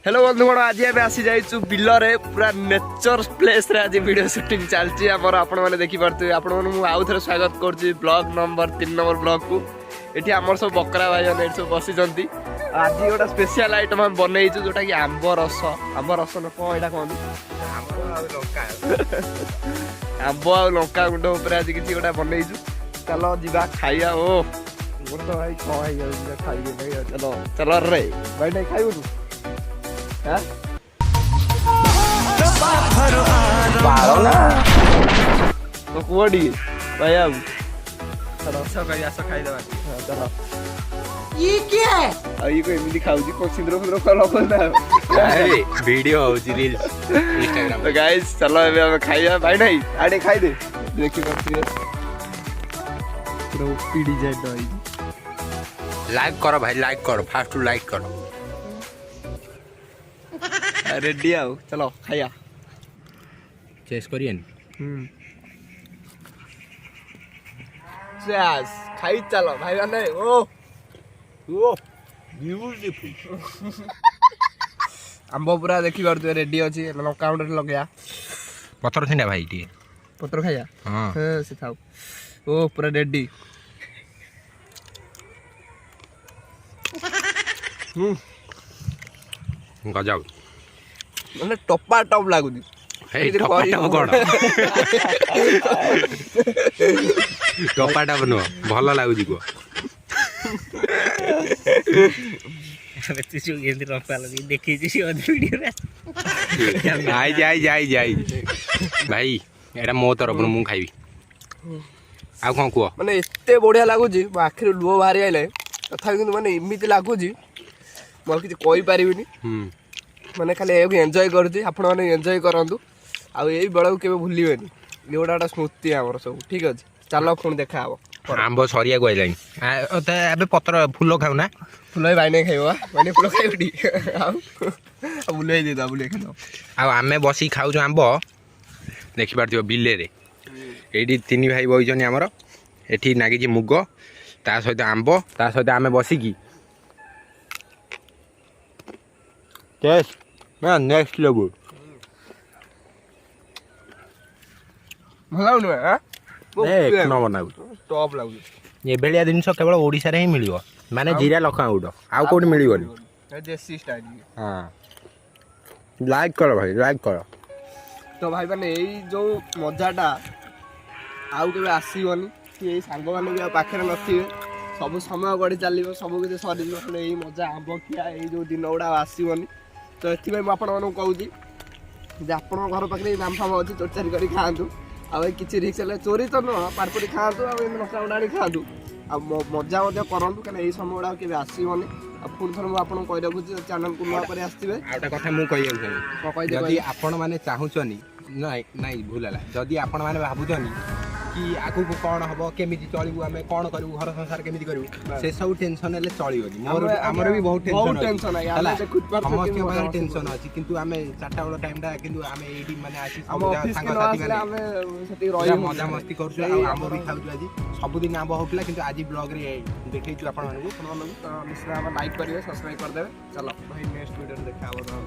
Hello बंधुगण आज आम आसी जाइछु बिलरे पूरा नेचर प्लेस रे आज वीडियो शूटिंग चलची हमर आपण माने देखि परतु आपण मु आउ थरे स्वागत करछि ब्लॉग नंबर 3 नंबर ब्लॉग को एठी हमर सब बकरा भाई ने सब बसी जंती आज गोटा स्पेशल आइटम हम बनैछु जोटा कि आंबो रस न को एटा कोन आंबो आ लंका गुंड ऊपर आज किछि गोटा बनैछु चलो जिबा खाइया ओ मोर तो भाई खाइ जा खाइए भाई चलो चलो रे भाई नहीं खाइबो तू हां तो कोडी भाई अब चलो सब आस खाई दबा चलो ये क्या है आई को एमदी खाउजी को सिंद्रो फिंद्रो कलो ना अरे वीडियो होजी रील्स इंस्टाग्राम तो गाइस चलो अबे हम खाइया भाई नहीं आडे खाई दे देखि करती है पूरा पीडी जाय दई लाइक करो भाई लाइक करो फास्ट लाइक करो रेडी आओ चलो खाइया चेस करियन चेस खाई चलो भाई माने ओ ब्यूटीफुल आंबो पूरा देखि करते रेडी अछि लंका काउंटर लगया पत्थर थिंडा भाई टी पत्र खाइया हां से थाओ ओ पूरा रेडी गजब माने टपा टप लागुदी हे टपाटा कोन टपाटा बनो भलो लागुजी को अबे तू जो गेंद रंपा लगी देखि छी ओ वीडियो रे जाई भाई एटा मो तरफ मु खाइबी आ कोन को माने एते बढ़िया लागुजी मो आखिर लुह बाहरी आइले तथा किंतु माने इमिति लागुजी मो किछ कोइ पारिबिनी माने खाली एगो एन्जॉय करती आपण माने एन्जॉय करंतु आ एई बेळा केबे भूलिबेनी ये गोटा स्मृति हमर सब ठीक अछि चलो फोन देखा आबो आंबो सरिया गइलाइन अबे पत्र फूल खाउ ना फुलै भाई नै खाइबो माने फुल खाइबडी आ बुलै दे दा बुलै खानो आ आमे बसी खाउ जो आंबो देखि पारथियो बिले रे एडी तीन भाई बइजनी हमर एठी नागी जी मुग ता सहित आंबो ता सहित आमे बसी की टेस्ट ना नेक्स्ट लेवल भलाउ न हां एक नंबर नाउ टॉप लागु ये बेलिया जिनिस केवल ओडिसा रे ही मिलियो माने जीरा लखा उडो आउ कोड मिलियोनी ए देसी स्टाइल हां लाइक करो भाई लाइक करो तो भाई माने एई जो मजाटा आउ केबे आसीबनी कि एई सांग माने भी पाखरे नथिबे सब समय गडी चलिबो सब किते सरी जिवो एई मजा आंबो खिया एई जो दिन उडा आसीबनी तो एथि भाई आपण मानु कहूजी जे आपण घर पाखरे नाम फाम अछि चोरचारी करी खाआंतु आ किछि रिक्स ले चोरी तो न पारपटी खाआंतु आ नका उडाणी खाआंतु आ मजा मजा करंतु कने एई समय उडा केबे आसीबनी आ पुन थर मु आपण कहि रखु चैनल को नुआ करे आस्तिबे आउटा कथा मु कहि जाउ जदी आपण माने चाहुचनी नाही भूलाला जदी आपण माने भाबुचनी कि आगु को कोन हबो केमिति चलिबु हमें कोन करिवु घर संसार केमिति करिवु से सब टेंशन ले चलियोनी मोर हमर भी बहुत टेंशन है यार से खुद पर समस्त के टेंशन अछि किंतु हमें चारटा वाला टाइम दा किंतु हमें एडी माने आसी सब संग साथी माने हमें सेती रही मजा मस्ती करछु आ आंबो भी खाउ आज सब दिन आंबो होखला किंतु आज ब्लॉग रे देखैछु आपण मानकु निश्चय हम लाइक करिवे सब्सक्राइब कर देबे चलो भाई नेक्स्ट वीडियो देखा आबो।